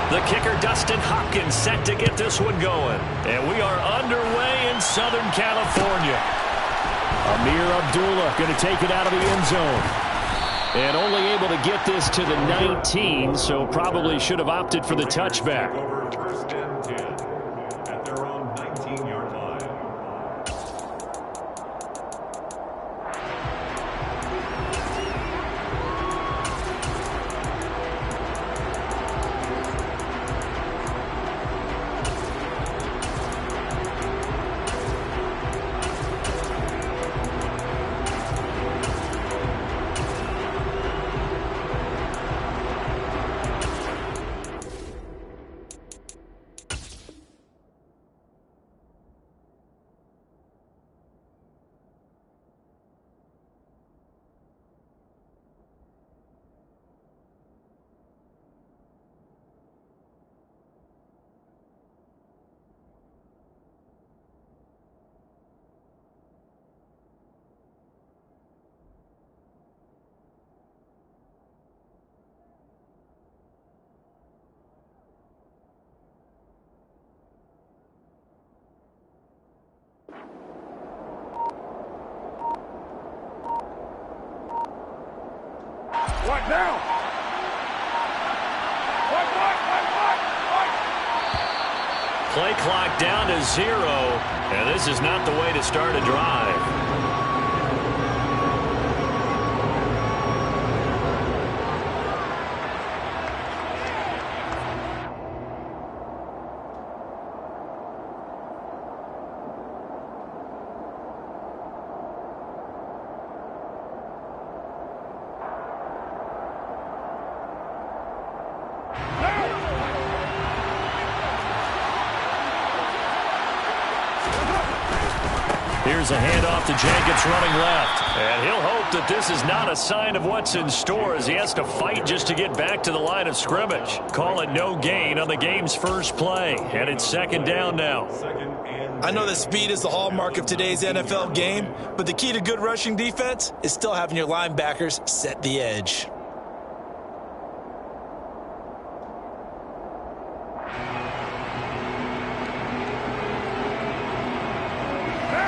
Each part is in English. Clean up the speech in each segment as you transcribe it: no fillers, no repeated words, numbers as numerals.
The kicker, Dustin Hopkins, set to get this one going. And we are underway in Southern California. Amir Abdullah going to take it out of the end zone. And only able to get this to the 19, so probably should have opted for the touchback. First and 10 at their own 19-yard line. What now? What? Play clock down to 0, and this is not the way to start a drive. Here's a handoff to Jenkins running left. And he'll hope that this is not a sign of what's in store as he has to fight just to get back to the line of scrimmage. Call it no gain on the game's first play. And it's second down now. I know that speed is the hallmark of today's NFL game, but the key to good rushing defense is still having your linebackers set the edge.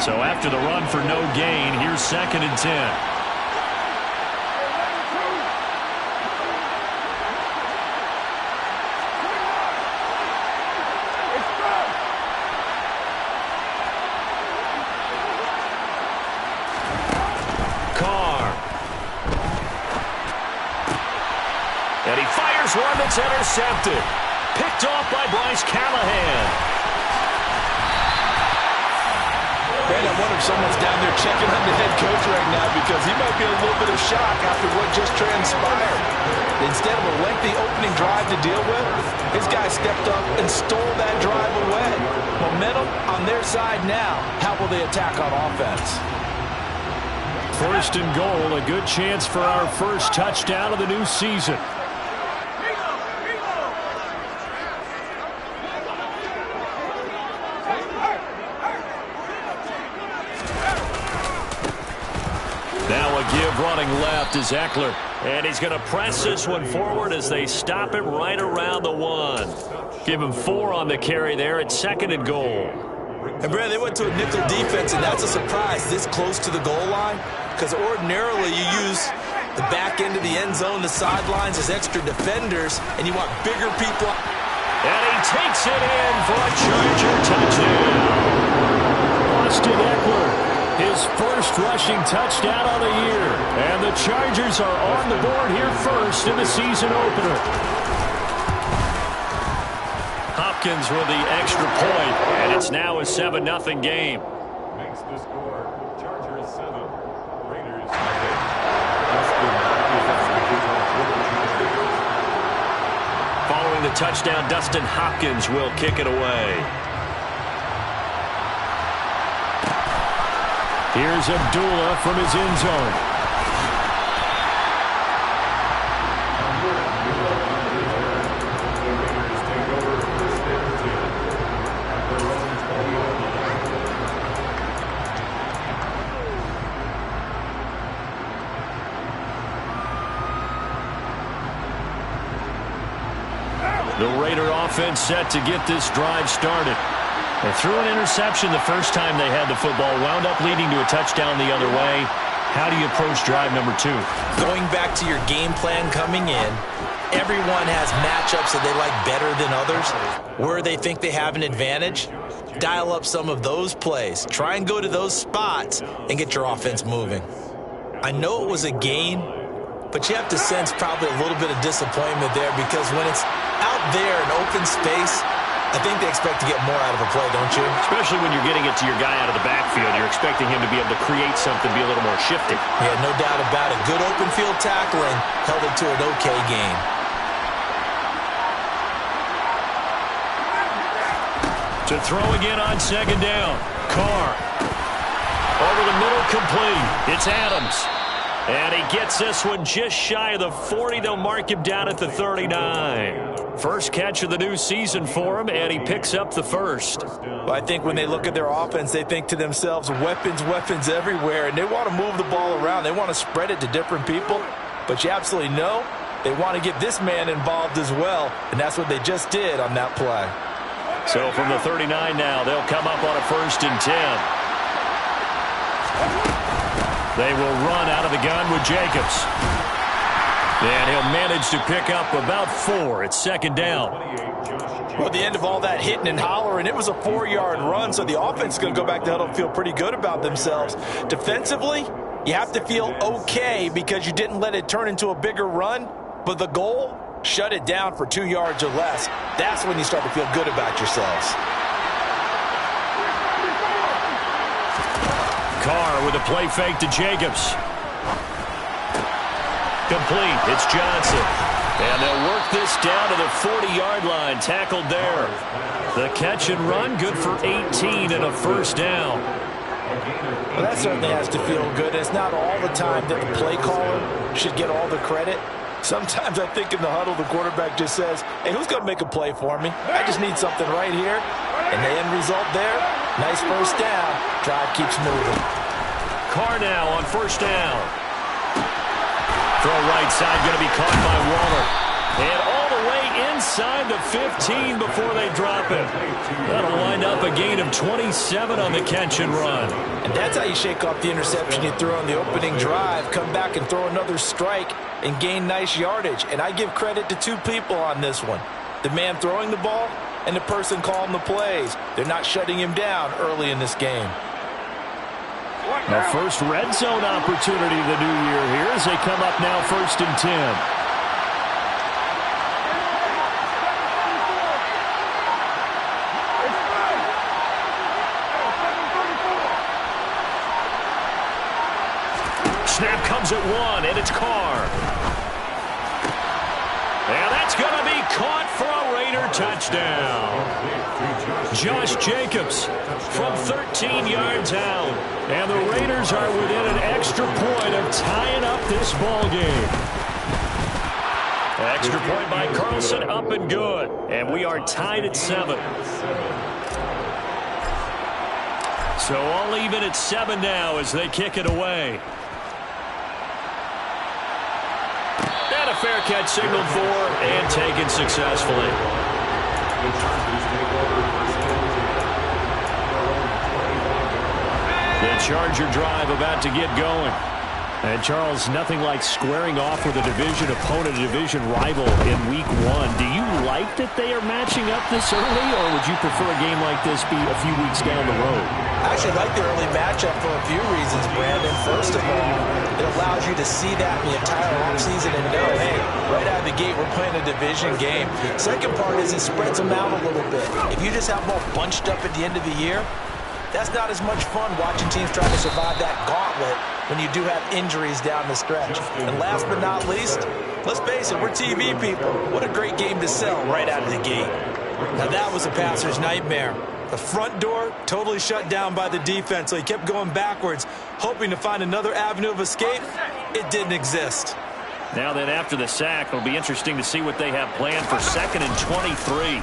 So after the run for no gain, here's second and 10. Carr. And he fires one that's intercepted. Picked off by Bryce Callahan. Brad, I wonder if someone's down there checking on the head coach right now because he might be in a little bit of shock after what just transpired. Instead of a lengthy opening drive to deal with, his guy stepped up and stole that drive away. Momentum on their side now. How will they attack on offense? First and goal, a good chance for our first touchdown of the new season. Running left is Eckler, and he's going to press this one forward as they stop it right around the 1. Give him 4 on the carry there at second and goal. And Brad, they went to a nickel defense, and that's a surprise this close to the goal line, because ordinarily you use the back end of the end zone, the sidelines as extra defenders, and you want bigger people. And he takes it in for a Charger touchdown. Austin Eckler. His first rushing touchdown on the year. And the Chargers are on the board here first in the season opener. Hopkins with the extra point, and it's now a 7-0 game. Makes the score. Chargers 7. Raiders 9. Following the touchdown, Dustin Hopkins will kick it away. Here's Abdullah from his end zone. The Raider offense set to get this drive started. They threw an interception the first time they had the football, wound up leading to a touchdown the other way. How do you approach drive number 2? Going back to your game plan coming in, everyone has matchups that they like better than others. Where they think they have an advantage, dial up some of those plays. Try and go to those spots and get your offense moving. I know it was a gain, but you have to sense probably a little bit of disappointment there because when it's out there in open space, I think they expect to get more out of a play, don't you? Especially when you're getting it to your guy out of the backfield. You're expecting him to be able to create something, be a little more shifty. Yeah, no doubt about it. Good open field tackling held it to an okay gain. To throw again on second down. Carr. Over the middle, complete. It's Adams. And he gets this one just shy of the 40. They'll mark him down at the 39. First catch of the new season for him, and he picks up the first. Well, I think when they look at their offense, they think to themselves, weapons, weapons everywhere, and they want to move the ball around. They want to spread it to different people, but you absolutely know they want to get this man involved as well, and that's what they just did on that play. So from the 39 now, they'll come up on a 1st and 10. They will run out of the gun with Jacobs. And he'll manage to pick up about 4 at second down. Well, at the end of all that hitting and hollering, it was a 4-yard run, so the offense is going to go back to huddle and feel pretty good about themselves. Defensively, you have to feel okay because you didn't let it turn into a bigger run, but the goal, shut it down for 2 yards or less. That's when you start to feel good about yourselves. Carr with a play fake to Jacobs. Complete. It's Johnson. And they'll work this down to the 40-yard line. Tackled there. The catch and run, good for 18 and a first down. Well, that certainly has to feel good. It's not all the time that the play caller should get all the credit. Sometimes I think in the huddle, the quarterback just says, hey, who's going to make a play for me? I just need something right here. And the end result there, nice first down. Drive keeps moving. Carr now on first down. Throw right side, going to be caught by Waller. And all the way inside the 15 before they drop it. That'll wind up a gain of 27 on the catch and run. And that's how you shake off the interception you threw on the opening drive. Come back and throw another strike and gain nice yardage. And I give credit to 2 people on this one. The man throwing the ball and the person calling the plays. They're not shutting him down early in this game. The first red zone opportunity of the new year here as they come up now 1st and 10. Snap comes at 1, and it's Carr. And that's going to be caught for a Raider touchdown. Josh Jacobs from 13 yards out. And the Raiders are within an extra point of tying up this ball game. Extra point by Carlson, up and good. And we are tied at 7. So all even at 7 now as they kick it away. And a fair catch signaled for and taken successfully. The Charger drive about to get going. And, Charles, nothing like squaring off with a division opponent, a division rival in Week 1. Do you like that they are matching up this early, or would you prefer a game like this be a few weeks down the road? I actually like the early matchup for a few reasons, Brandon. First of all, it allows you to see that in the entire offseason and know, hey, right out of the gate, we're playing a division game. Second part is it spreads them out a little bit. If you just have them all bunched up at the end of the year, that's not as much fun watching teams trying to survive that gauntlet when you do have injuries down the stretch. And last but not least, let's face it, we're TV people. What a great game to sell right out of the gate. Now that was a passer's nightmare. The front door totally shut down by the defense, so he kept going backwards, hoping to find another avenue of escape. It didn't exist. Now then, after the sack, it'll be interesting to see what they have planned for 2nd and 23.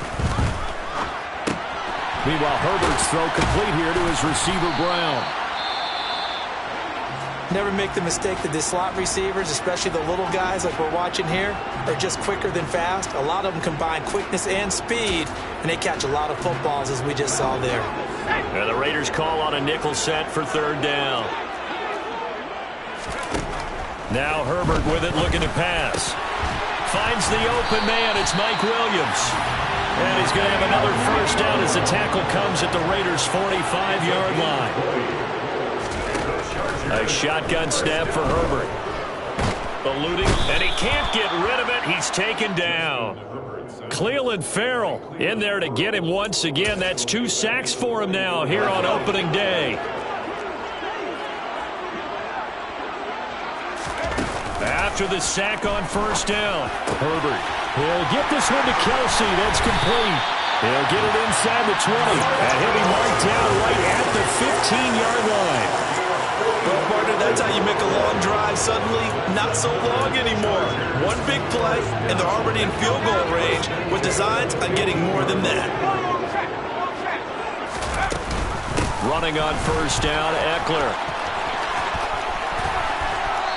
Meanwhile, Herbert's throw complete here to his receiver, Brown. Never make the mistake that the slot receivers, especially the little guys like we're watching here, are just quicker than fast. A lot of them combine quickness and speed, and they catch a lot of footballs, as we just saw there. And the Raiders call on a nickel set for third down. Now Herbert with it, looking to pass. Finds the open man. It's Mike Williams. And he's going to have another first down as the tackle comes at the Raiders' 45-yard line. A shotgun snap for Herbert. Eluding, and he can't get rid of it. He's taken down. Cleveland Farrell in there to get him once again. That's 2 sacks for him now here on opening day. After the sack on first down, Herbert. He'll get this one to Kelsey. That's complete. He'll get it inside the 20. And he'll be marked down right at the 15-yard line. Well, partner, that's how you make a long drive suddenly not so long anymore. One big play, and they're already in field goal range with designs on getting more than that. Running on first down, Eckler.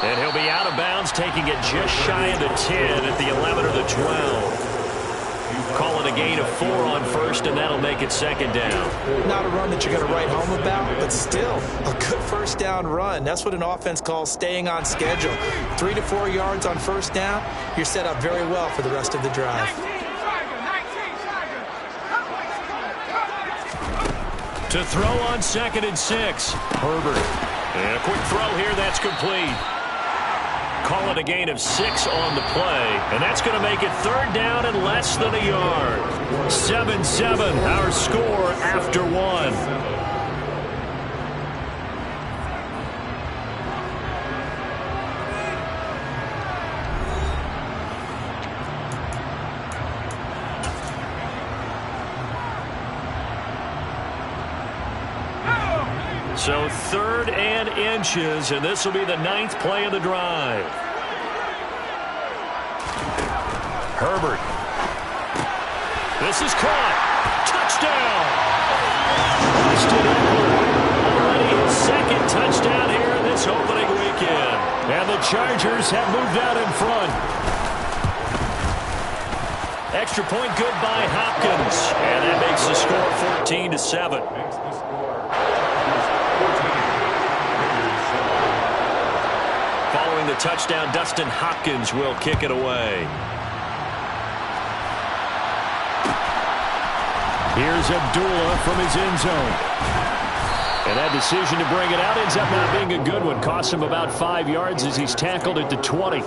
And he'll be out of bounds, taking it just shy of the 10 at the 11 or the 12. Call it a gain of 4 on first, and that'll make it second down. Not a run that you're going to write home about, but still a good first down run. That's what an offense calls staying on schedule. 3 to 4 yards on first down, you're set up very well for the rest of the drive. To throw on 2nd and 6. Herbert. And a quick throw here, that's complete. Call it a gain of 6 on the play, and that's going to make it third down and less than a yard. 7-7, our score after 1. So 3rd and inches, and this will be the 9th play of the drive. Herbert. This is caught. Touchdown. Austin Eckler. Already his 2nd touchdown here in this opening weekend. And the Chargers have moved out in front. Extra point good by Hopkins. And that makes the score 14-7. Following the touchdown, Dustin Hopkins will kick it away. Here's Abdullah from his end zone. And that decision to bring it out ends up not being a good one. Costs him about 5 yards as he's tackled at the 20.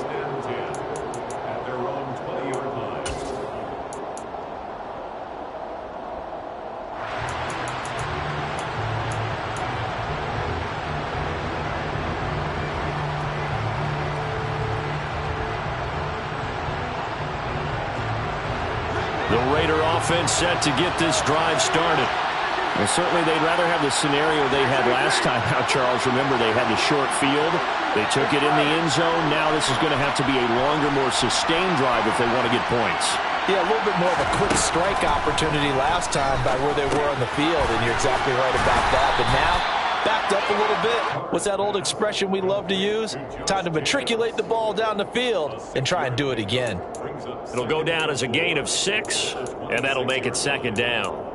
The Raider offense set to get this drive started. And certainly they'd rather have the scenario they had last time out, Charles. Remember, they had the short field. They took it in the end zone. Now this is going to have to be a longer, more sustained drive if they want to get points. Yeah, a little bit more of a quick strike opportunity last time by where they were on the field, and you're exactly right about that. But now, backed up a little bit. What's that old expression we love to use? Time to matriculate the ball down the field and try and do it again. It'll go down as a gain of 6, and that'll make it second down.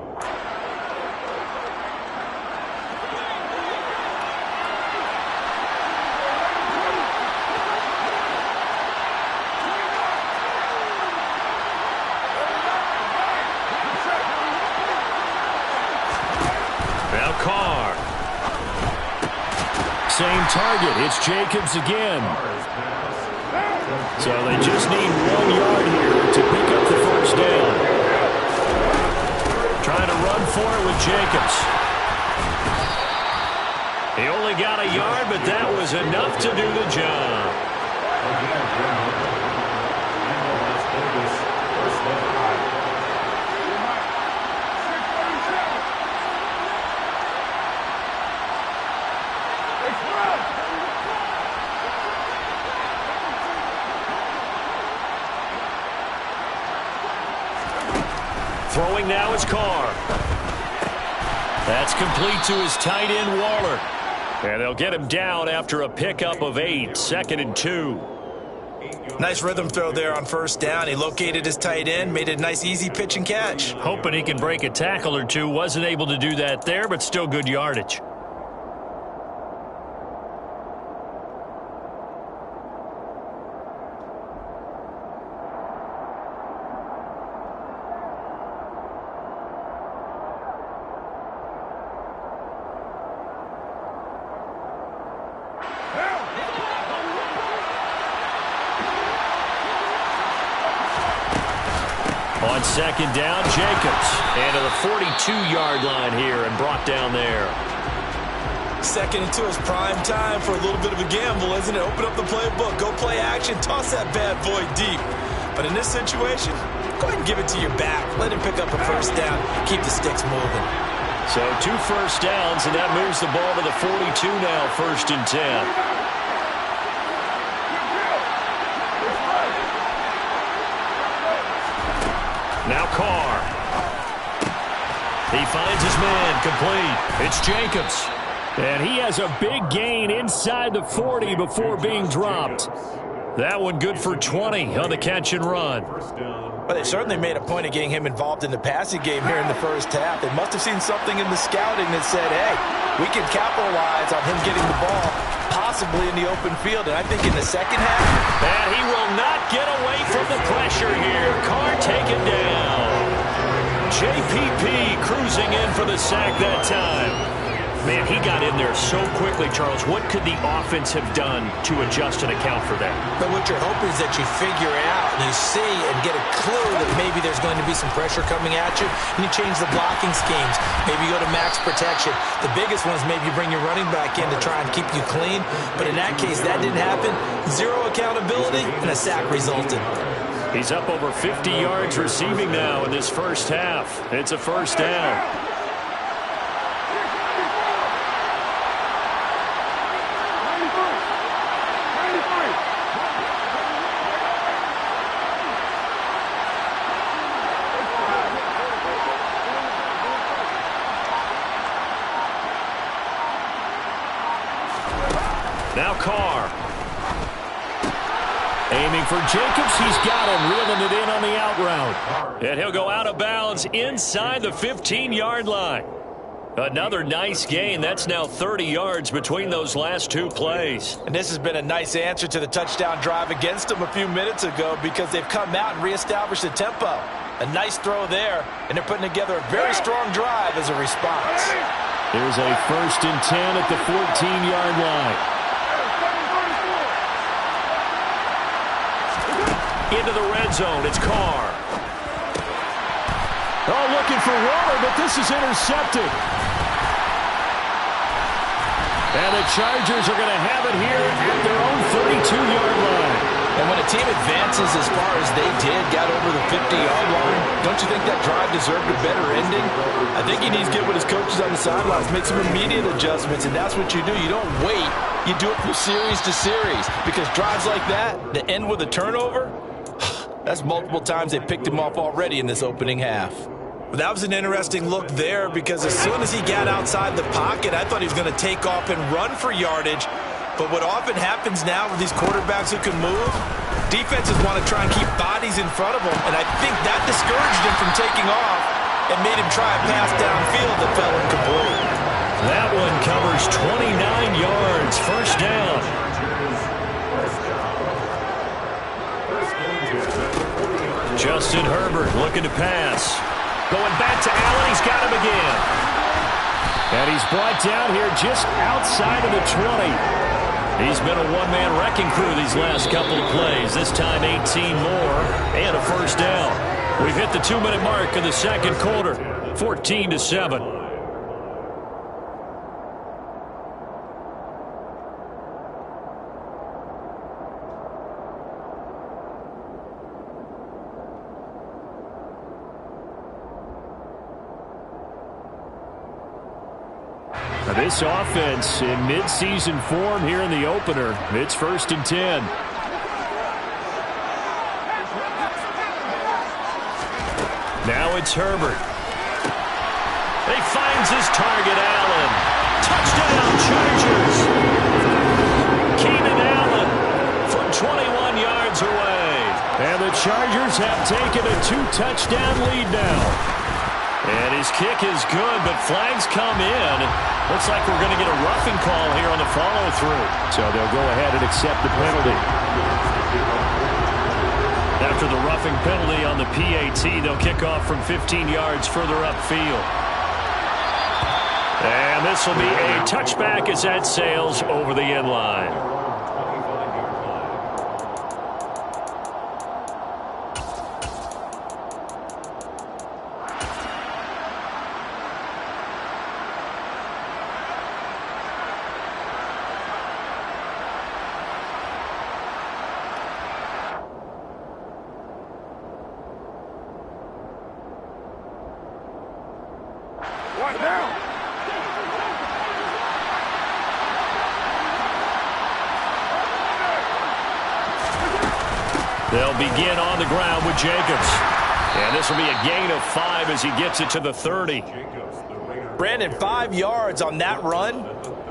Now Carr. Same target. It's Jacobs again. So they just need 1 yard here to pick up the first down. Trying to run for it with Jacobs. He only got a yard, but that was enough to do the job. Throwing now is Carr. That's complete to his tight end, Waller. And they'll get him down after a pickup of 8, 2nd and 2. Nice rhythm throw there on first down. He located his tight end, made it a nice easy pitch and catch. Hoping he can break a tackle or two. Wasn't able to do that there, but still good yardage. On second down, Jacobs. And to the 42-yard line here and brought down there. 2nd and 2 is prime time for a little bit of a gamble, isn't it? Open up the playbook, go play action, toss that bad boy deep. But in this situation, go ahead and give it to your back. Let him pick up a first down, keep the sticks moving. So 2 first downs, and that moves the ball to the 42 now, 1st and 10. Now Carr. He finds his man, complete. It's Jacobs. And he has a big gain inside the 40 before being dropped. That one good for 20 on the catch and run. Well, they certainly made a point of getting him involved in the passing game here in the first half. They must have seen something in the scouting that said, hey, we can capitalize on him getting the ball, possibly in the open field. And I think in the second half. And he will not get away from the pressure here. Carr taken down. JPP cruising in for the sack that time. Man, he got in there so quickly, Charles. What could the offense have done to adjust and account for that? But what you're hoping is that you figure out and you see and get a clue that maybe there's going to be some pressure coming at you, and you change the blocking schemes. Maybe you go to max protection. The biggest one is maybe you bring your running back in to try and keep you clean. But in that case, that didn't happen. 0 accountability, and a sack resulted. He's up over 50 yards receiving now in this first half. It's a first down. Now Carr. Aiming for Jacobs. He's got him, reeling it in on the out route. And he'll go out of bounds inside the 15-yard line. Another nice gain. That's now 30 yards between those last 2 plays. And this has been a nice answer to the touchdown drive against them a few minutes ago because they've come out and reestablished the tempo. A nice throw there, and they're putting together a very strong drive as a response. There's a 1st and 10 at the 14-yard line. Into the red zone, it's Carr. Oh, looking for water, but this is intercepted. And the Chargers are going to have it here at their own 32-yard line. And when a team advances as far as they did, got over the 50-yard line, don't you think that drive deserved a better ending? I think he needs to get with his coaches on the sidelines, make some immediate adjustments, and that's what you do. You don't wait. You do it from series to series because drives like that end with a turnover, that's multiple times they picked him off already in this opening half. Well, that was an interesting look there because as soon as he got outside the pocket, I thought he was going to take off and run for yardage. But what often happens now with these quarterbacks who can move, defenses want to try and keep bodies in front of them, and I think that discouraged him from taking off and made him try a pass downfield that fell incomplete. That one covers 29 yards, 1st down. Justin Herbert looking to pass. Going back to Allen, he's got him again. And he's brought down here just outside of the 20. He's been a one-man wrecking crew these last couple of plays. This time 18 more and a 1st down. We've hit the 2-minute mark in the 2nd quarter, 14-7. This offense in midseason form here in the opener. It's 1st and 10. Now it's Herbert. He finds his target, Allen. Touchdown, Chargers. Keenan Allen from 21 yards away. And the Chargers have taken a 2-touchdown lead now. And his kick is good, but flags come in. Looks like we're going to get a roughing call here on the follow-through. So they'll go ahead and accept the penalty. After the roughing penalty on the PAT, they'll kick off from 15 yards further upfield. And this will be a touchback as that sails over the end line. What now? They'll begin on the ground with Jacobs. And this will be a gain of 5 as he gets it to the 30. Brandon, 5 yards on that run.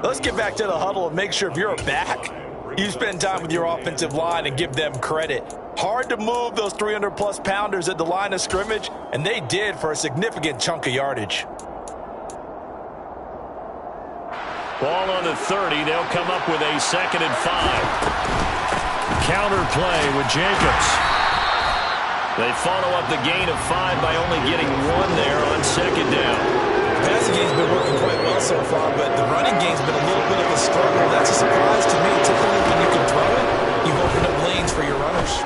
Let's get back to the huddle and make sure if you're back, you spend time with your offensive line and give them credit. Hard to move those 300-plus pounders at the line of scrimmage, and they did for a significant chunk of yardage. Ball on the 30. They'll come up with a 2nd and 5. Counter play with Jacobs. They follow up the gain of 5 by only getting 1 there on 2nd down. The passing game's been working quite well so far, but the running game's been a little bit of a struggle. That's a surprise to me. Typically, when you can throw it, you've opened up lanes for your runners.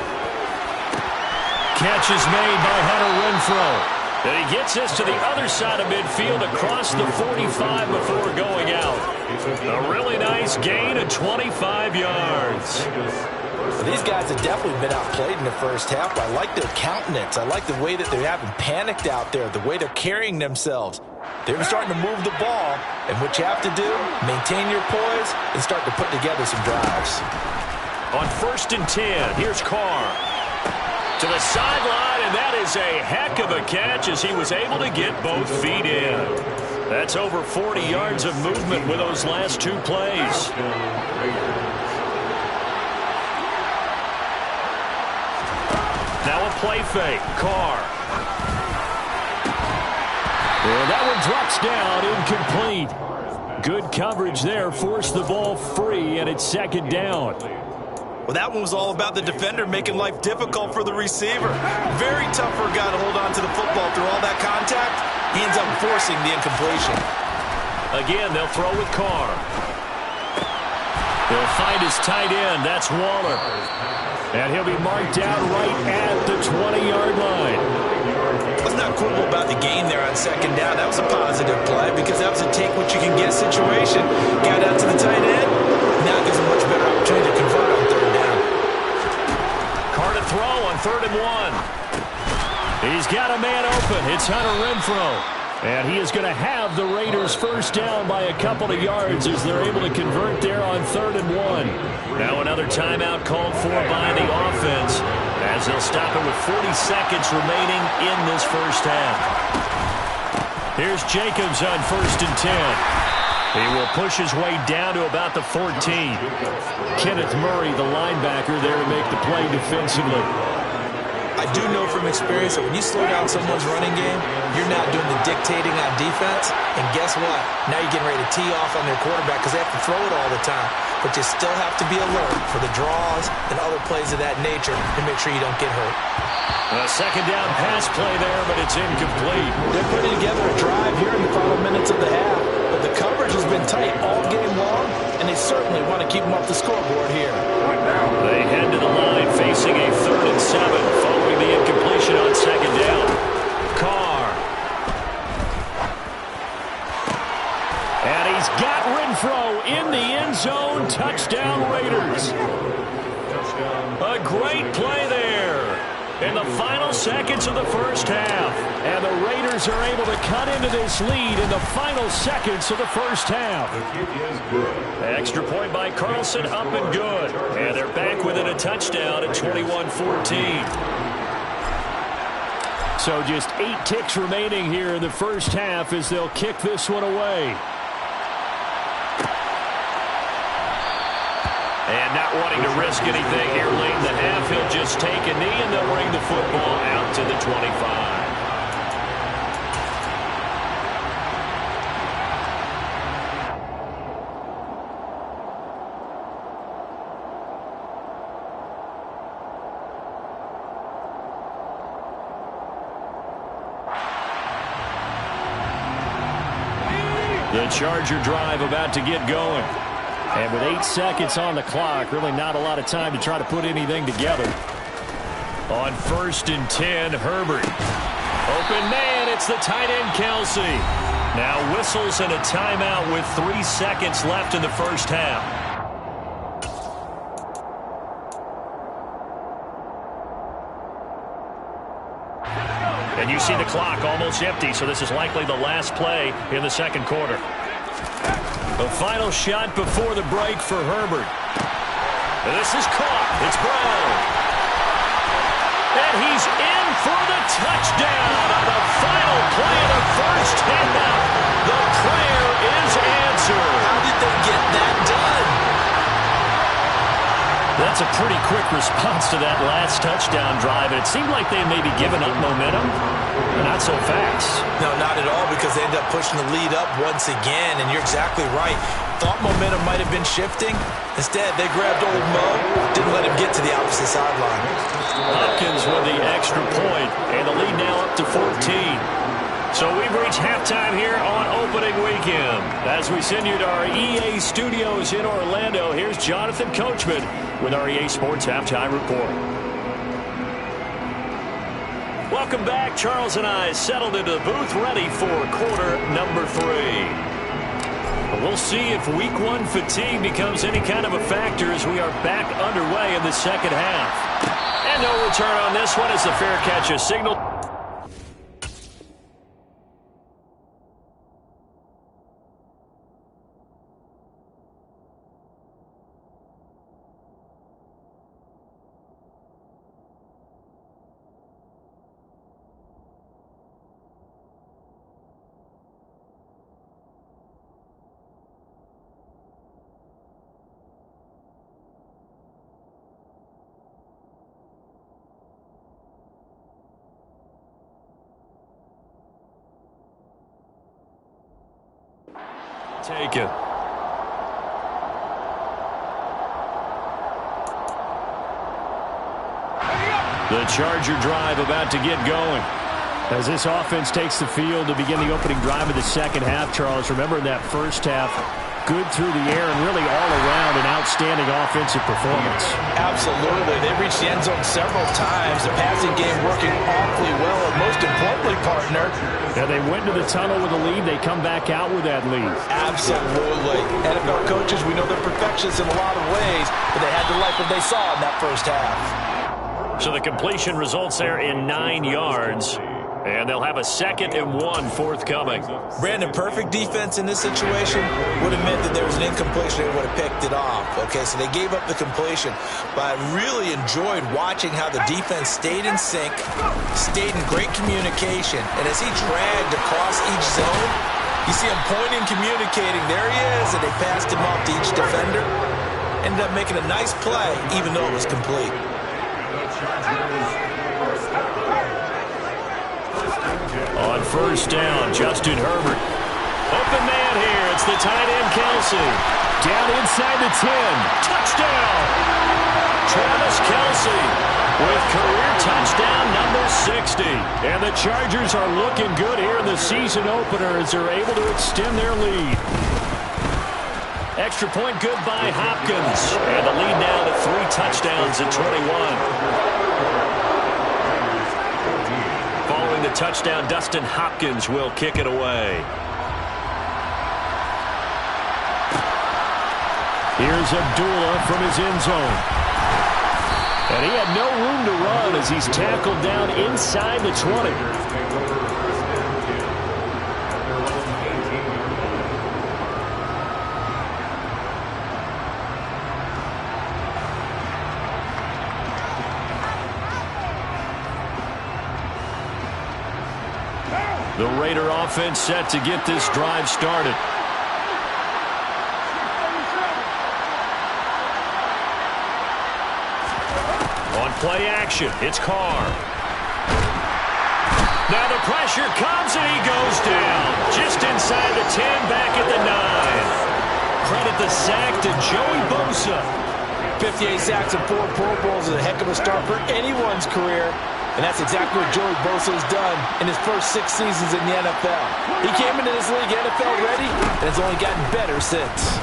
Catch is made by Hunter Renfrow. And he gets this to the other side of midfield across the 45 before going out. A really nice gain of 25 yards. Well, these guys have definitely been outplayed in the first half. I like their countenance. I like the way that they haven't panicked out there, the way they're carrying themselves. They're starting to move the ball, and what you have to do, maintain your poise and start to put together some drives. On 1st and 10, here's Carr. To the sideline, and that is a heck of a catch as he was able to get both feet in. That's over 40 yards of movement with those last 2 plays. Now a play fake. Carr. And that one drops down, incomplete. Good coverage there, forced the ball free, and it's 2nd down. Well, that one was all about the defender making life difficult for the receiver. Very tough for a guy to hold on to the football through all that contact. He ends up forcing the incompletion. Again, they'll throw with Carr. They'll find his tight end. That's Waller. And he'll be marked down right at the 20-yard line. Let's not quibble about the gain there on 2nd down. That was a positive play because that was a take-what-you-can-get situation. Got out to the tight end. Now gives a much better opportunity to convert on 3rd down. Carr to throw on 3rd and 1. He's got a man open. It's Hunter Renfrow. And he is going to have the Raiders first down by a couple of yards as they're able to convert there on 3rd and 1. Now another timeout called for by the offense as they'll stop it with 40 seconds remaining in this first half. Here's Jacobs on 1st and 10. He will push his way down to about the 14. Kenneth Murray, the linebacker, there to make the play defensively. I do know from experience that when you slow down someone's running game, you're not doing the dictating on defense. And guess what? Now you're getting ready to tee off on their quarterback because they have to throw it all the time. But you still have to be alert for the draws and other plays of that nature to make sure you don't get hurt. A 2nd down pass play there, but it's incomplete. They're putting together a drive here in the final minutes of the half. But the coverage has been tight all game long, and they certainly want to keep them off the scoreboard here. They head to the line facing a 3rd and 7 following the incompletion on 2nd down. Carr. And he's got Renfrow in the end zone. Touchdown Raiders. A great play there in the final seconds of the first half. And the Raiders are able to cut into this lead in the final seconds of the first half. Extra point by Carlson, up and good. And they're back within a touchdown at 21-14. So just 8 ticks remaining here in the first half as they'll kick this one away. And not wanting to risk anything here late in the half, he'll just take a knee, and they'll bring the football out to the 25. The Charger drive about to get going. And with 8 seconds on the clock, really not a lot of time to try to put anything together. On 1st and 10, Herbert. Open man, it's the tight end, Kelsey. Now whistles and a timeout with 3 seconds left in the first half. And you see the clock almost empty, so this is likely the last play in the second quarter. The final shot before the break for Herbert. And this is caught. It's Brown. And he's in for the touchdown on the final play of the first half. The prayer is answered. How did they get that done? That's a pretty quick response to that last touchdown drive. And it seemed like they may be giving up momentum. But not so fast. No, not at all, because they end up pushing the lead up once again. And you're exactly right. Thought momentum might have been shifting. Instead, they grabbed old Mo. Didn't let him get to the opposite sideline. Hopkins with the extra point. And the lead now up to 14. So we've reached halftime here on opening weekend. As we send you to our EA studios in Orlando, here's Jonathan Coachman with our EA Sports Halftime Report. Welcome back. Charles and I settled into the booth ready for quarter number 3. We'll see if week 1 fatigue becomes any kind of a factor as we are back underway in the second half. And no return on this one as the fair catch is signaled. Taken. The Charger drive about to get going. As this offense takes the field to begin the opening drive of the second half, Charles, remember in that first half, good through the air and really all around an outstanding offensive performance. Absolutely. They reached the end zone several times. The passing game working awfully well. And most importantly, partner, and they went to the tunnel with a lead. They come back out with that lead. Absolutely. NFL coaches, we know they're perfectionists in a lot of ways, but they had to like what they saw in that first half. So the completion results there in 9 yards. And they'll have a 2nd and 1 forthcoming. Brandon, perfect defense in this situation would have meant that there was an incompletion. They would have picked it off. Okay, so they gave up the completion. But I really enjoyed watching how the defense stayed in sync, stayed in great communication. And as he dragged across each zone, you see him pointing, communicating. There he is, and they passed him off to each defender. Ended up making a nice play, even though it was complete. On first down, Justin Herbert. Open man here. It's the tight end, Kelsey. Down inside the 10. Touchdown! Travis Kelsey with career touchdown number 60. And the Chargers are looking good here in the season opener as they're able to extend their lead. Extra point good by Hopkins. And the lead now to 3 touchdowns at 21. Following the touchdown, Dustin Hopkins will kick it away. Here's Abdullah from his end zone. And he had no room to run as he's tackled down inside the 20. The Raider offense set to get this drive started. Play action. It's Carr. Now the pressure comes, and he goes down. Just inside the 10, back at the 9. Credit the sack to Joey Bosa. 58 sacks and 4 Pro Bowls is a heck of a start for anyone's career. And that's exactly what Joey Bosa has done in his first 6 seasons in the NFL. He came into this league NFL ready, and has only gotten better since.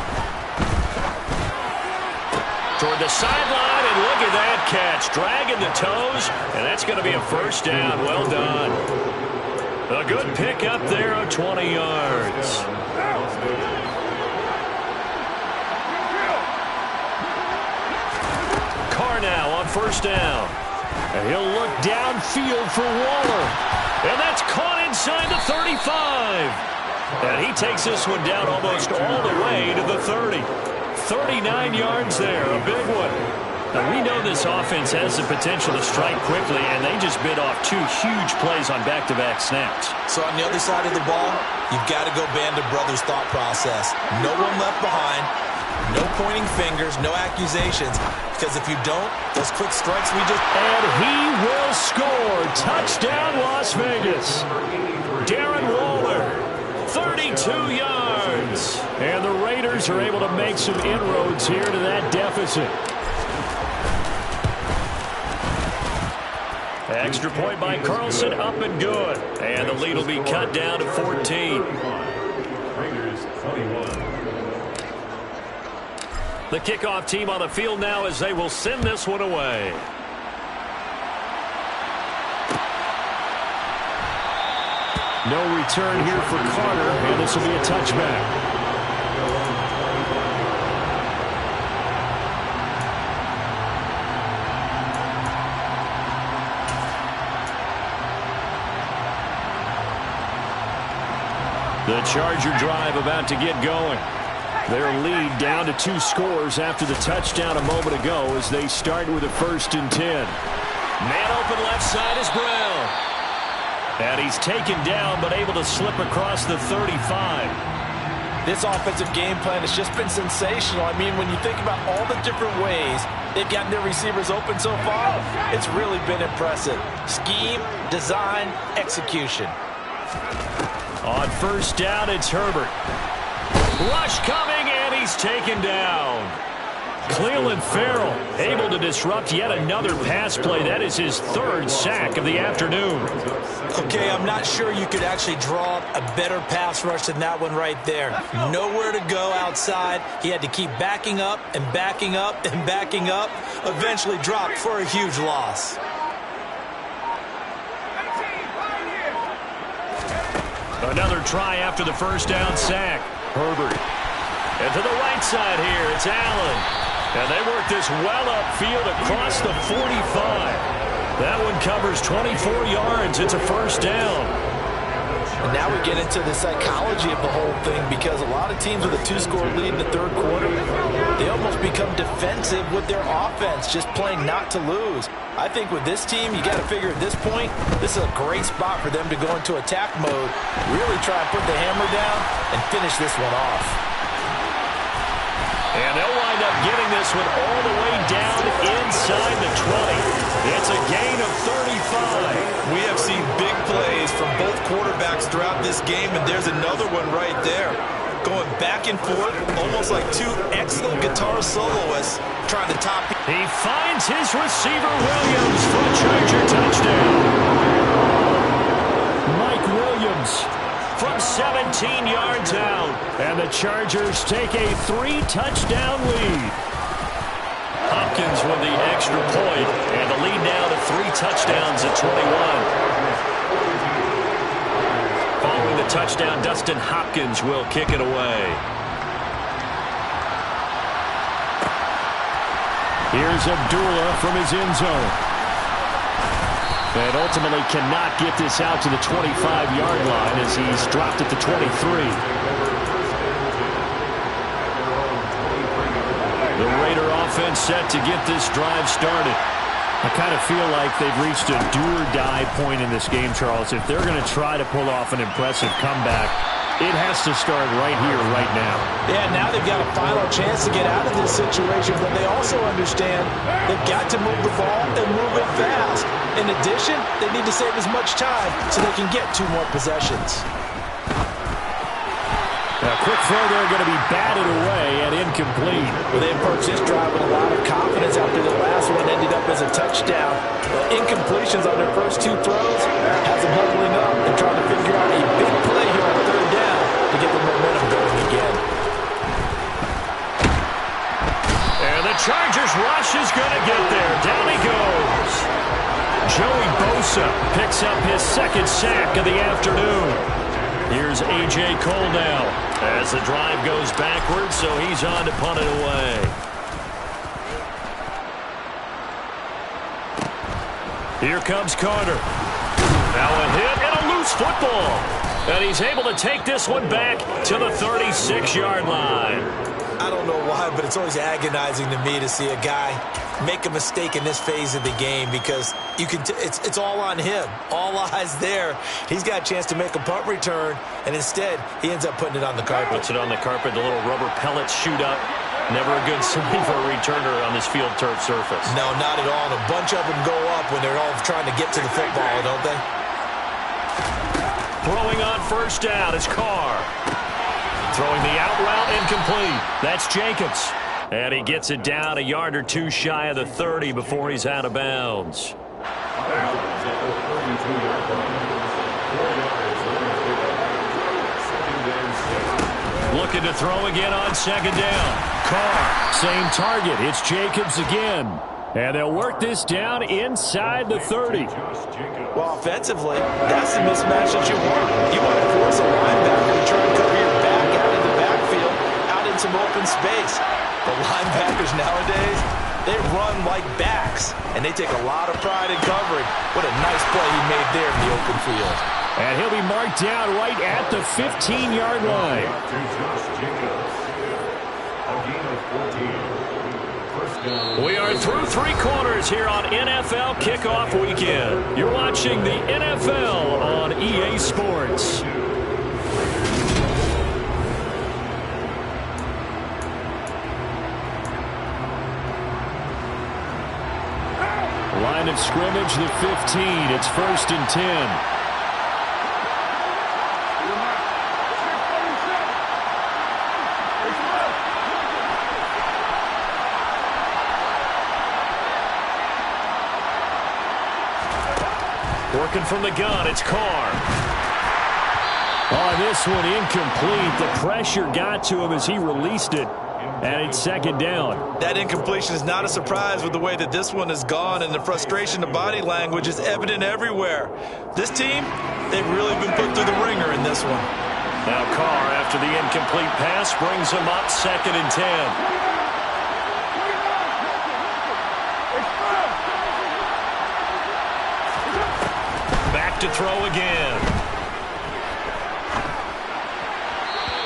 Toward the sideline, and look at that catch. Dragging the toes, and that's going to be a first down. Well done. A good pick up there of 20 yards. Carr now on first down. And he'll look downfield for Waller. And that's caught inside the 35. And he takes this one down almost all the way to the 30. 39 yards there, a big one. Now, we know this offense has the potential to strike quickly, and they just bit off 2 huge plays on back-to-back snaps. So on the other side of the ball, you've got to go Band of Brothers thought process. No one left behind, no pointing fingers, no accusations, because if you don't, those quick strikes we just... And he will score. Touchdown, Las Vegas. Darren Waller, 32 yards. And the Raiders are able to make some inroads here to that deficit. Extra point by Carlson, up and good. And the lead will be cut down to 14. Raiders 21. The kickoff team on the field now as they will send this one away. No return here for Carter, and this will be a touchback. The Charger drive about to get going. Their lead down to 2 scores after the touchdown a moment ago as they start with a 1st and 10. Man open left side is Brown. And he's taken down but able to slip across the 35. This offensive game plan has just been sensational. I mean, when you think about all the different ways they've gotten their receivers open so far, it's really been impressive. Scheme, design, execution. On first down, it's Herbert. Rush coming, and he's taken down. Cleveland Farrell able to disrupt yet another pass play. That is his 3rd sack of the afternoon. Okay, I'm not sure you could actually draw up a better pass rush than that one right there. Nowhere to go outside. He had to keep backing up and backing up and backing up. Eventually dropped for a huge loss. Another try after the first down sack. Herbert. And to the right side here, it's Allen. And they work this well upfield across the 45. That one covers 24 yards. It's a first down. And now we get into the psychology of the whole thing, because a lot of teams with a 2-score lead in the 3rd quarter, they almost become defensive with their offense, just playing not to lose. I think with this team, you got to figure at this point, this is a great spot for them to go into attack mode, really try and put the hammer down and finish this one off. And they'll wind up getting this one all the way down inside the 20. It's a gain of 35. We have seen big plays from both quarterbacks throughout this game, and there's another one right there. Going back and forth, almost like 2 excellent guitar soloists trying to top. He finds his receiver, Williams, for a Charger touchdown. Mike Williams from 17 yards out. And the Chargers take a 3-touchdown lead. Hopkins with the extra point, and the lead now to 3 touchdowns at 21. Following the touchdown, Dustin Hopkins will kick it away. Here's Abdullah from his end zone. And ultimately cannot get this out to the 25-yard line as he's dropped at the 23. The Raider offense set to get this drive started. I kind of feel like they've reached a do-or-die point in this game, Charles. If they're going to try to pull off an impressive comeback, It has to start right here, right now. Yeah, now they've got a final chance to get out of this situation, but they also understand they've got to move the ball and move it fast. In addition, they need to save as much time so they can get 2 more possessions. A quick throw there going to be batted away and incomplete. Well, they approached this drive with a lot of confidence after the last one ended up as a touchdown. Incompletions on their first 2 throws has them huddling up and trying to figure out a big play here on 3rd down to get the momentum going again. And the Chargers rush is going to get there. Down he goes. Joey Bosa picks up his 2nd sack of the afternoon. Here's A.J. Cole now as the drive goes backwards, so he's on to punt it away. Here comes Carter. Now a hit and a loose football. And he's able to take this one back to the 36-yard line. I don't know why, but it's always agonizing to me to see a guy make a mistake in this phase of the game because you can it's all on him. All eyes there. He's got a chance to make a punt return, and instead he ends up putting it on the carpet. Puts it on the carpet. The little rubber pellets shoot up. Never a good sign for a returner on this field turf surface. No, not at all. And a bunch of them go up when they're all trying to get to the football, don't they? Throwing on 1st down is Carr. Throwing the out route incomplete. That's Jacobs. And he gets it down a yard or 2 shy of the 30 before he's out of bounds. Looking to throw again on 2nd down. Carr, same target. It's Jacobs again. And they'll work this down inside the 30. Well, offensively, that's the mismatch that you want. You want to force a linebacker to try and cover your back out in the backfield, out in some open space. The linebackers nowadays, they run like backs, and they take a lot of pride in covering. What a nice play he made there in the open field. And he'll be marked down right at the 15-yard line. We are through 3 quarters here on NFL Kickoff Weekend. You're watching the NFL on EA Sports. Line of scrimmage, the 15. It's 1st and 10. Working from the gun, it's Carr. On this one, incomplete. The pressure got to him as he released it. And it's 2nd down. That incompletion is not a surprise with the way that this one has gone, and the frustration of body language is evident everywhere. This team, they've really been put through the ringer in this one. Now Carr, after the incomplete pass, brings him up 2nd and 10. To throw again.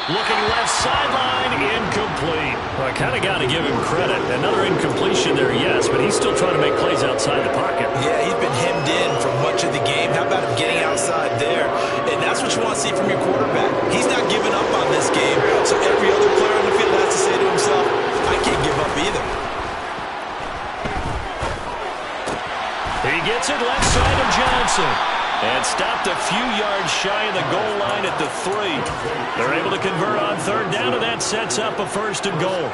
Looking left sideline, incomplete. Well, I kind of got to give him credit. Another incompletion there, yes, but he's still trying to make plays outside the pocket. Yeah, he's been hemmed in for much of the game. How about him getting outside there? And that's what you want to see from your quarterback. He's not giving up on this game, so every other player on the field has to say to himself, I can't give up either. He gets it left side of Johnson. And stopped a few yards shy of the goal line at the 3. They're able to convert on 3rd down, and that sets up a 1st and goal.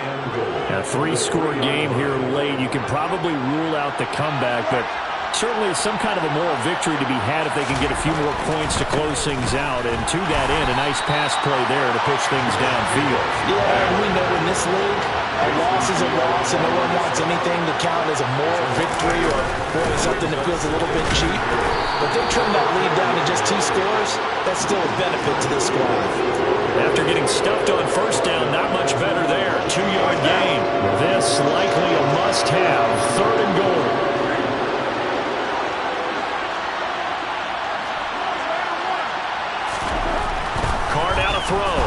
A 3-score game here late. You can probably rule out the comeback, but certainly some kind of a moral victory to be had if they can get a few more points to close things out. And to that end, a nice pass play there to push things downfield. Yeah, and we know in this league, a loss is a loss, and no one wants anything to count as a moral victory or really something that feels a little bit cheap. But they trimmed that lead down to just 2 scores. That's still a benefit to this squad. After getting stuffed on 1st down, not much better there. 2-yard gain. This likely a must-have. 3rd and goal. Carr down to throw.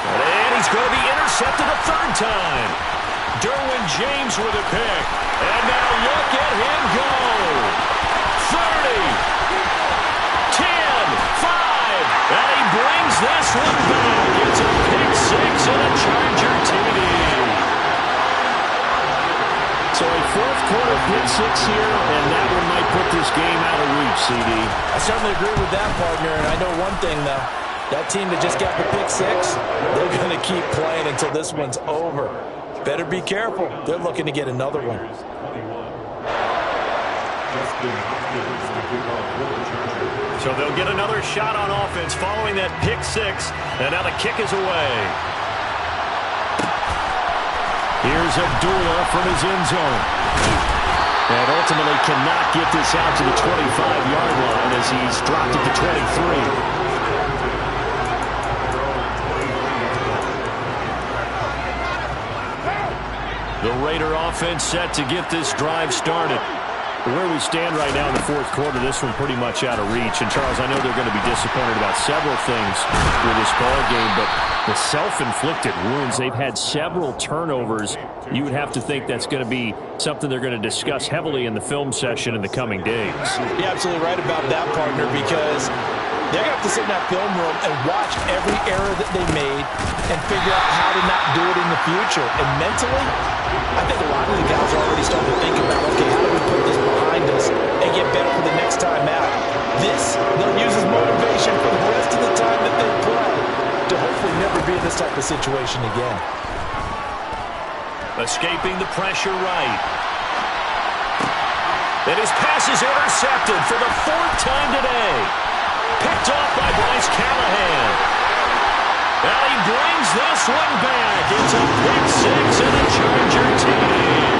And he's going to be intercepted a 3rd time. Derwin James with a pick. And now look at him go. 30, 10, 5, and he brings that pick six here, and that one might put this game out of reach, CD. I certainly agree with that, partner, and I know one thing, though. That team that just got the pick six, they're going to keep playing until this one's over. Better be careful. They're looking to get another one. So they'll get another shot on offense following that pick six, and now the kick is away. Here's Abdullah from his end zone. And ultimately cannot get this out to the 25-yard line as he's dropped at the 23. The Raider offense set to get this drive started. Where we stand right now in the fourth quarter, this one pretty much out of reach. And, Charles, I know they're going to be disappointed about several things with this ball game, but the self-inflicted wounds, they've had several turnovers. You would have to think that's going to be something they're going to discuss heavily in the film session in the coming days. You're absolutely right about that, partner, because they're going to have to sit in that film room and watch every error that they made and figure out how to not do it in the future. And mentally, I think a lot of the guys are already starting to think about, okay, how do we put this behind us and get better for the next time out? This, they'll use as motivation for the rest of the time that they play to hopefully never be in this type of situation again. Escaping the pressure right. And his pass is intercepted for the fourth time today. Picked off by Bryce Callahan. Now he brings this one back. It's a pick six and a Charger team.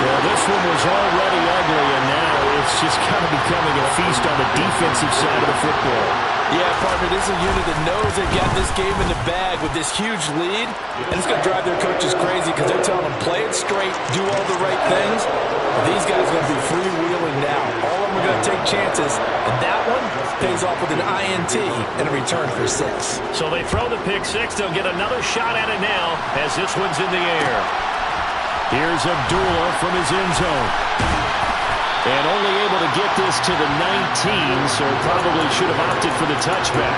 Well, this one was already ugly, and now it's just kind of becoming a feast on the defensive side of the football. Yeah, partner, this is a unit that knows they got this game in the bag with this huge lead, and it's going to drive their coaches crazy because they're telling them, play it straight, do all the right things. But these guys are going to be freewheeling now. All of them are going to take chances, and that one pays off with an INT and a return for 6. So they throw the pick six. They'll get another shot at it now as this one's in the air. Here's Abdullah from his end zone. And only able to get this to the 19, so probably should have opted for the touchback.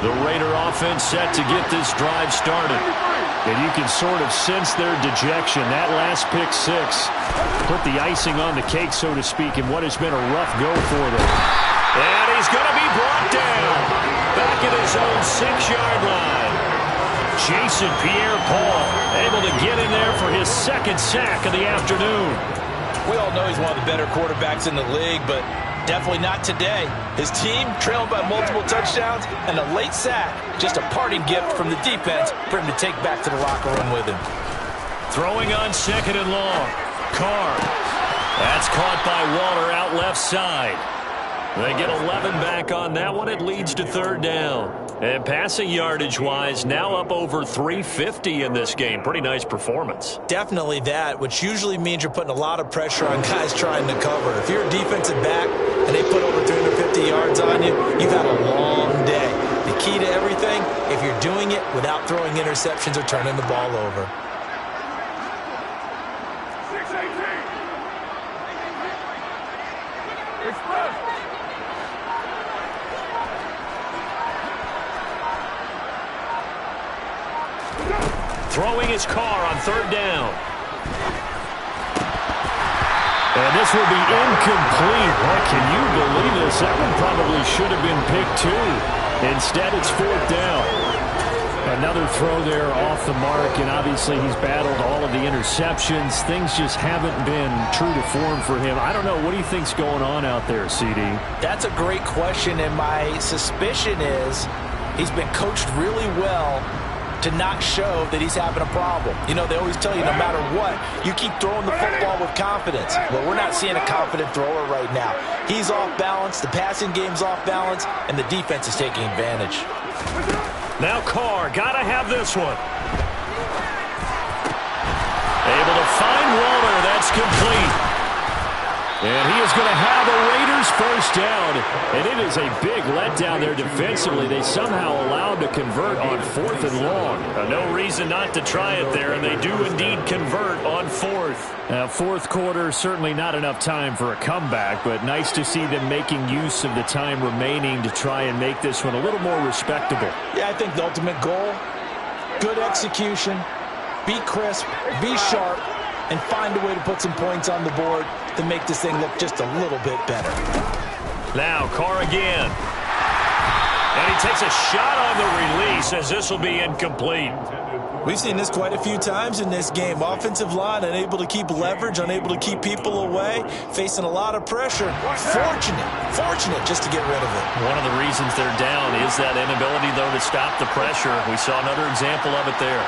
The Raider offense set to get this drive started. And you can sort of sense their dejection. That last pick six put the icing on the cake, so to speak, in what has been a rough go for them. And he's going to be brought down back at his own 6-yard line. Jason Pierre-Paul able to get in there for his second sack of the afternoon. We all know he's one of the better quarterbacks in the league, but definitely not today. His team trailed by multiple touchdowns, and a late sack, just a parting gift from the defense for him to take back to the locker room with him. Throwing on second and long. Carr. That's caught by Waller out left side. They get 11 back on that one. It leads to third down. And passing yardage-wise, now up over 350 in this game. Pretty nice performance. Definitely that, which usually means you're putting a lot of pressure on guys trying to cover. If you're a defensive back and they put over 350 yards on you, you've had a long day. The key to everything, if you're doing it without throwing interceptions or turning the ball over. Throwing his Carr on third down. And this will be incomplete. Boy, can you believe this? That one probably should have been picked too. Instead, it's fourth down. Another throw there off the mark, and obviously he's battled all of the interceptions. Things just haven't been true to form for him. I don't know. What do you think's going on out there, CD? That's a great question, and my suspicion is he's been coached really well to not show that he's having a problem. You know, they always tell you no matter what, you keep throwing the football with confidence. Well, we're not seeing a confident thrower right now. He's off balance, the passing game's off balance, and the defense is taking advantage. Now Carr, gotta have this one. Able to find Waller, that's complete. And he is going to have a Raiders first first down, and it is a big letdown there defensively. They somehow allowed to convert on 4th and long. No reason not to try it there, and they do indeed convert on 4th. Fourth quarter, certainly not enough time for a comeback, but nice to see them making use of the time remaining to try and make this one a little more respectable. Yeah, I think the ultimate goal, good execution, be crisp, be sharp, and find a way to put some points on the board to make this thing look just a little bit better. Now, Carr again. And he takes a shot on the release as this will be incomplete. We've seen this quite a few times in this game. Offensive line unable to keep leverage, unable to keep people away, facing a lot of pressure. Fortunate just to get rid of it. One of the reasons they're down is that inability, though, to stop the pressure. We saw another example of it there.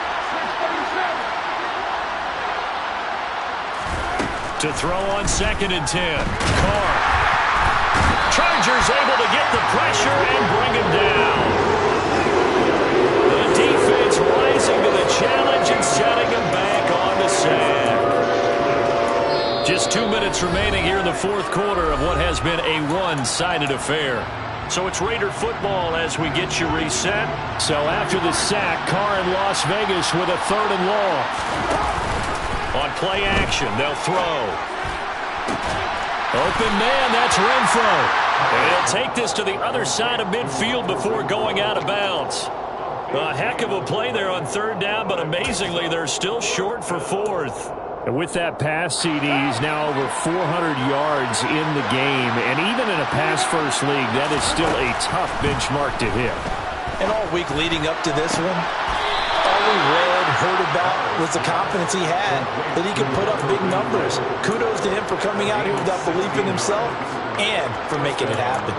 To throw on 2nd and 10. Carr. Chargers able to get the pressure and bring him down. The defense rising to the challenge and setting him back on the sack. Just 2 minutes remaining here in the fourth quarter of what has been a one-sided affair. So it's Raider football as we get you reset. So after the sack, Carr in Las Vegas with a 3rd and long. On play action, they'll throw. Open man, that's Renfro. And he'll take this to the other side of midfield before going out of bounds. A heck of a play there on 3rd down, but amazingly, they're still short for 4th. And with that pass, CD, he's now over 400 yards in the game. And even in a pass-first league, that is still a tough benchmark to hit. And all week leading up to this one, all we read, heard about was the confidence he had that he could put up big numbers. Kudos to him for coming out here with that belief in himself and for making it happen.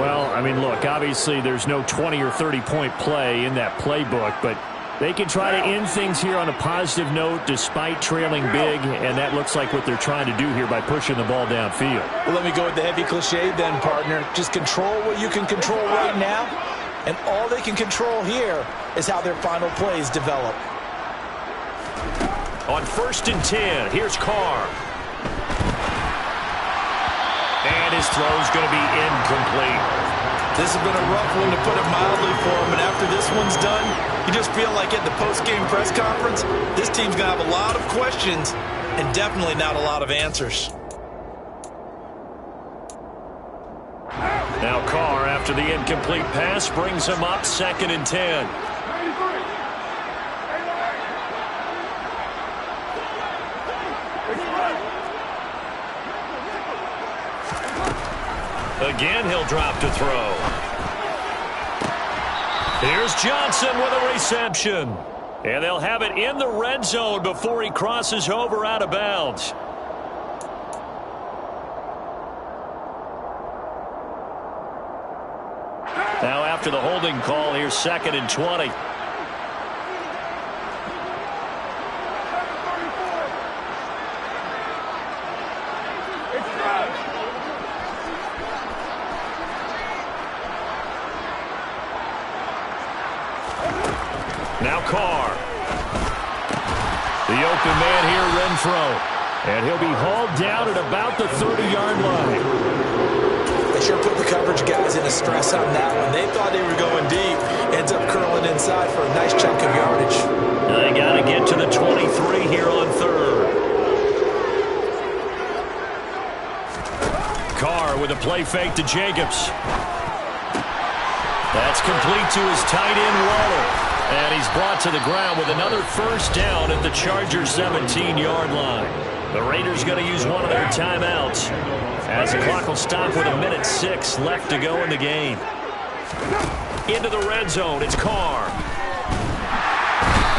Well, I mean, look, obviously there's no 20 or 30-point play in that playbook, but they can try to end things here on a positive note despite trailing big, and that looks like what they're trying to do here by pushing the ball downfield. Well, let me go with the heavy cliche then, partner. Just control what you can control right now, and all they can control here is how their final plays develop. On 1st and 10, here's Carr. And his throw's going to be incomplete. This has been a rough one, to put it mildly, for him. And after this one's done, you just feel like at the post-game press conference, this team's going to have a lot of questions and definitely not a lot of answers. Now Carr, after the incomplete pass, brings him up 2nd and 10. Again, he'll drop to throw. Here's Johnson with a reception. And they'll have it in the red zone before he crosses over out of bounds. Now after the holding call, here's 2nd and 20. Now Carr. The open man here, Renfro. And he'll be hauled down at about the 30-yard line. They sure put the coverage guys in a stress on that one. They thought they were going deep. Ends up curling inside for a nice chunk of yardage. They got to get to the 23 here on 3rd. Carr with a play fake to Jacobs. That's complete to his tight end, Waller. And he's brought to the ground with another first down at the Chargers' 17-yard line. The Raiders going to use one of their timeouts as the clock will stop with 1:06 left to go in the game. Into the red zone, it's Carr.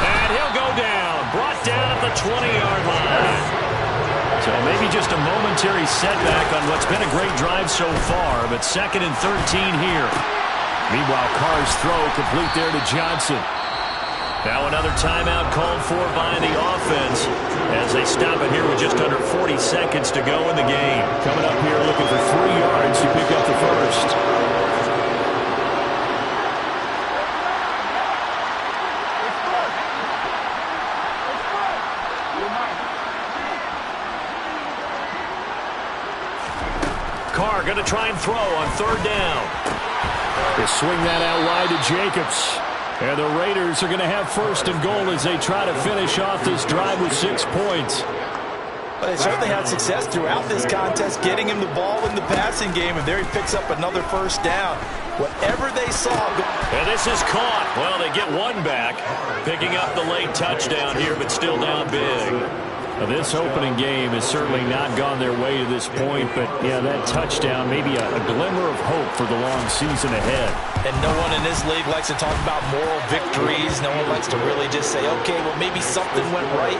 And he'll go down, brought down at the 20-yard line. So maybe just a momentary setback on what's been a great drive so far, but 2nd and 13 here. Meanwhile, Carr's throw complete there to Johnson. Now another timeout called for by the offense as they stop it here with just under 40 seconds to go in the game. Coming up here looking for 3 yards to pick up the first. Carr going to try and throw on third down. They swing that out wide to Jacobs. And the Raiders are going to have first and goal as they try to finish off this drive with 6 points. Well, they certainly had success throughout this contest, getting him the ball in the passing game, and there he picks up another first down. Whatever they saw. And this is caught. Well, they get one back, picking up the late touchdown here, but still down big. Now, this opening game has certainly not gone their way to this point, but, yeah, that touchdown, maybe a glimmer of hope for the long season ahead. And no one in this league likes to talk about moral victories. No one likes to really just say, okay, well, maybe something went right.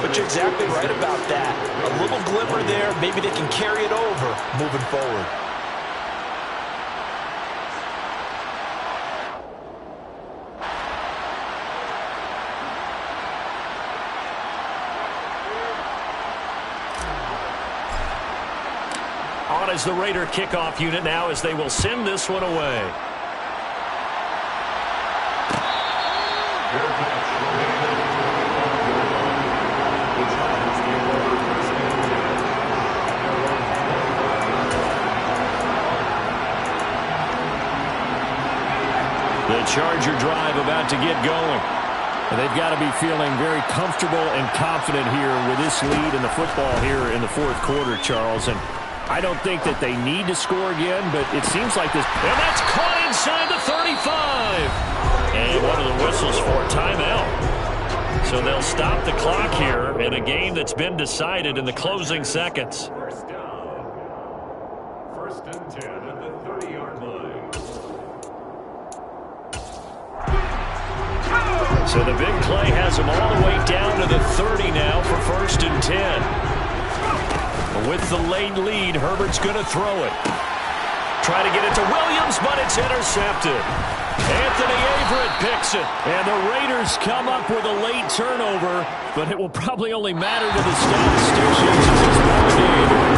But you're exactly right about that. A little glimmer there. Maybe they can carry it over moving forward. On is the Raider kickoff unit now as they will send this one away. The Charger drive about to get going. And they've got to be feeling very comfortable and confident here with this lead in the football here in the fourth quarter, Charles. And I don't think that they need to score again, but it seems like this. And that's caught inside the 35. And one of the whistles for a timeout. So they'll stop the clock here in a game that's been decided in the closing seconds. First down. First and 10 at the 30-yard line. So the big play has them all the way down to the 30 now for first and 10. With the late lead, Herbert's going to throw it. Try to get it to Williams, but it's intercepted. Anthony Averett picks it. And the Raiders come up with a late turnover, but it will probably only matter to the statisticians as this ball game